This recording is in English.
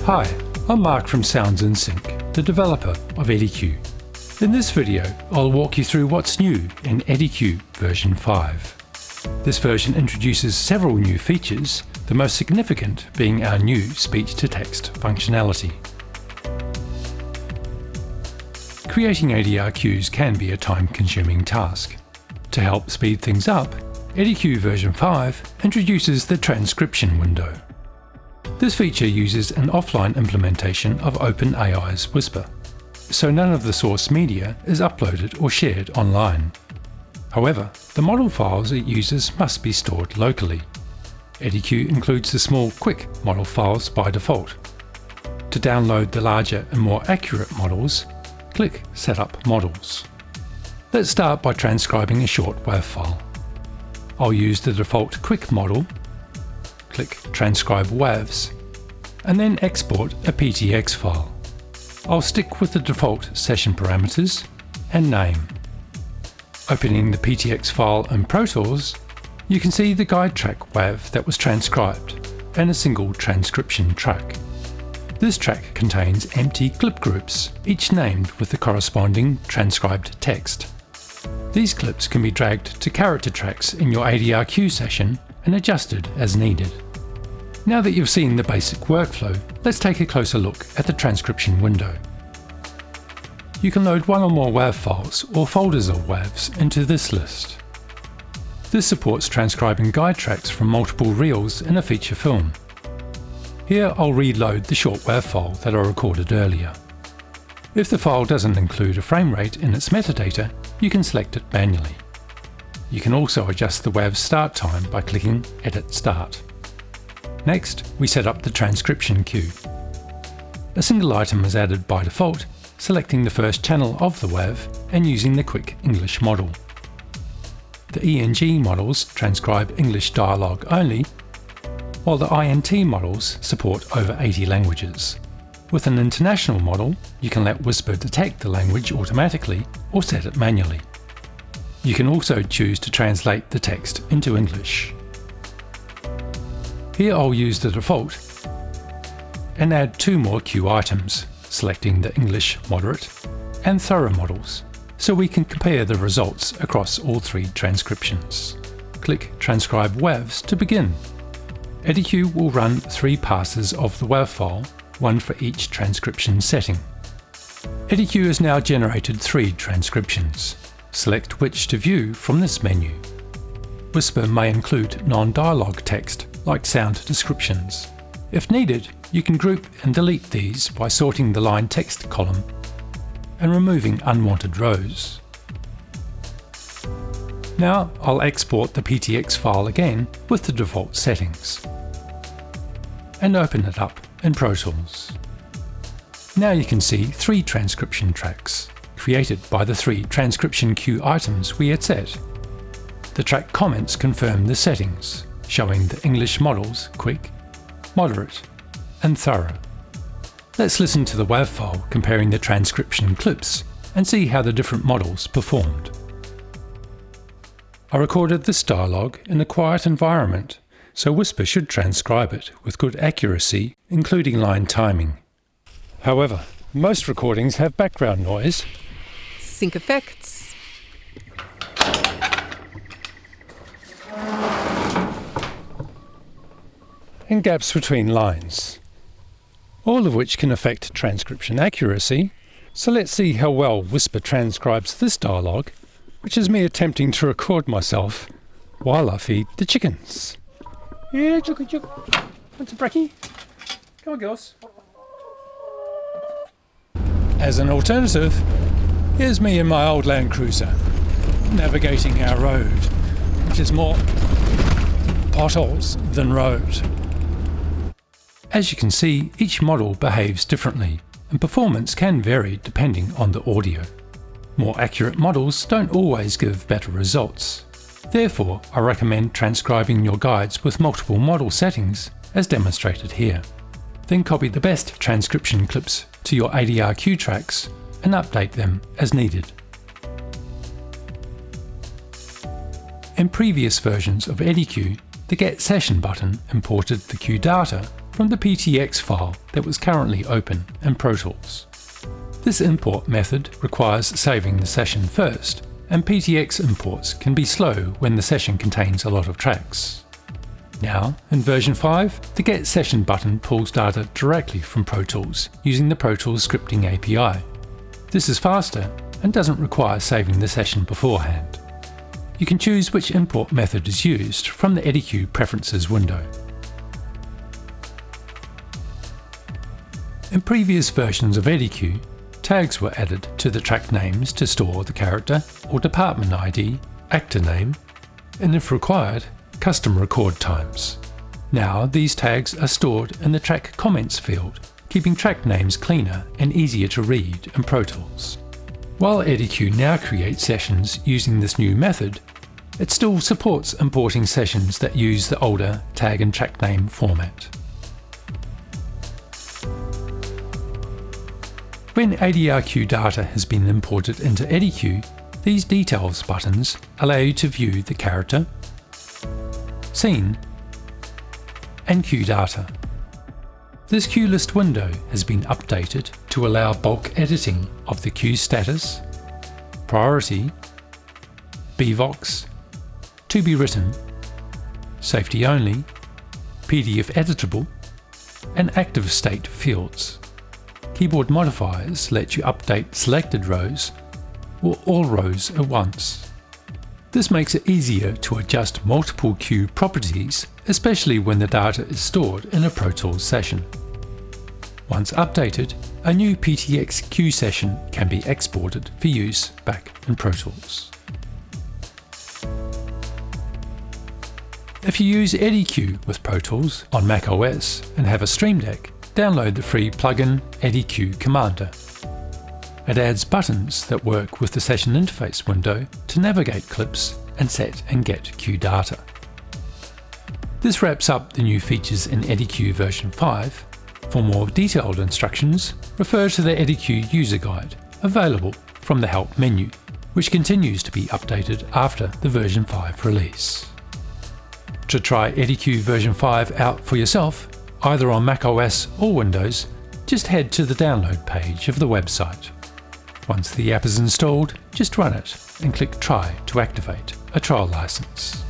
Hi, I'm Mark from Sounds in Sync, the developer of EdiCue. In this video, I'll walk you through what's new in EdiCue version 5. This version introduces several new features, the most significant being our new speech-to-text functionality. Creating EdiCues can be a time-consuming task. To help speed things up, EdiCue version 5 introduces the Transcription Window. This feature uses an offline implementation of OpenAI's Whisper, so none of the source media is uploaded or shared online. However, the model files it uses must be stored locally. EdiCue includes the small, quick model files by default. To download the larger and more accurate models, click Setup Models. Let's start by transcribing a short WAV file. I'll use the default quick model, click Transcribe WAVs, and then export a PTX file. I'll stick with the default session parameters and name. Opening the PTX file in Pro Tools, you can see the guide track WAV that was transcribed and a single transcription track. This track contains empty clip groups, each named with the corresponding transcribed text. These clips can be dragged to character tracks in your EdiCue session and adjusted as needed. Now that you've seen the basic workflow, let's take a closer look at the transcription window. You can load one or more WAV files or folders of WAVs into this list. This supports transcribing guide tracks from multiple reels in a feature film. Here I'll reload the short WAV file that I recorded earlier. If the file doesn't include a frame rate in its metadata, you can select it manually. You can also adjust the WAV's start time by clicking Edit Start. Next, we set up the transcription queue. A single item is added by default, selecting the first channel of the WAV and using the quick English model. The ENG models transcribe English dialogue only, while the INT models support over 80 languages. With an international model, you can let Whisper detect the language automatically or set it manually. You can also choose to translate the text into English. Here I'll use the default and add two more queue items, selecting the English Moderate and Thorough models, so we can compare the results across all three transcriptions. Click Transcribe WAVs to begin. EdiCue will run 3 passes of the WAV file, one for each transcription setting. EdiCue has now generated 3 transcriptions. Select which to view from this menu. Whisper may include non-dialogue text, like sound descriptions. If needed, you can group and delete these by sorting the line text column and removing unwanted rows. Now I'll export the PTX file again with the default settings and open it up in Pro Tools. Now you can see 3 transcription tracks, created by the 3 transcription queue items we had set. The track comments confirm the settings, showing the English models quick, moderate, and thorough. Let's listen to the WAV file comparing the transcription clips and see how the different models performed. I recorded this dialogue in a quiet environment, so Whisper should transcribe it with good accuracy, including line timing. However, most recordings have background noise, sync effects, and gaps between lines, all of which can affect transcription accuracy. So let's see how well Whisper transcribes this dialogue, which is me attempting to record myself while I feed the chickens. Yeah, chicken. Want a brekkie? Come on, girls. As an alternative, here's me in my old Land Cruiser, navigating our road, which is more potholes than road. As you can see, each model behaves differently, and performance can vary depending on the audio. More accurate models don't always give better results. Therefore, I recommend transcribing your guides with multiple model settings, as demonstrated here. Then copy the best transcription clips to your EdiCue tracks and update them as needed. In previous versions of EdiCue, the Get Session button imported the queue data from the PTX file that was currently open in Pro Tools. This import method requires saving the session first, and PTX imports can be slow when the session contains a lot of tracks. Now, in version 5, the Get Session button pulls data directly from Pro Tools using the Pro Tools scripting API. This is faster and doesn't require saving the session beforehand. You can choose which import method is used from the EdiCue Preferences window. In previous versions of EdiCue, tags were added to the track names to store the character or department ID, actor name, and if required, custom record times. Now these tags are stored in the track comments field, keeping track names cleaner and easier to read in Pro Tools. While EdiCue now creates sessions using this new method, it still supports importing sessions that use the older tag and track name format. When EdiCue data has been imported into EdiCue, these Details buttons allow you to view the character, scene, and cue data. This cue list window has been updated to allow bulk editing of the cue status, priority, BVOX, to be written, safety only, PDF editable, and active state fields. Keyboard modifiers let you update selected rows or all rows at once. This makes it easier to adjust multiple cue properties, especially when the data is stored in a Pro Tools session. Once updated, a new PTX cue session can be exported for use back in Pro Tools. If you use EdiCue with Pro Tools on Mac OS and have a Stream Deck, download the free plugin EdiCue Commander. It adds buttons that work with the session interface window to navigate clips and set and get cue data. This wraps up the new features in EdiCue version 5. For more detailed instructions, refer to the EdiCue user guide, available from the Help menu, which continues to be updated after the version 5 release. To try EdiCue version 5 out for yourself, either on Mac OS or Windows, just head to the download page of the website. Once the app is installed, just run it and click Try to activate a trial license.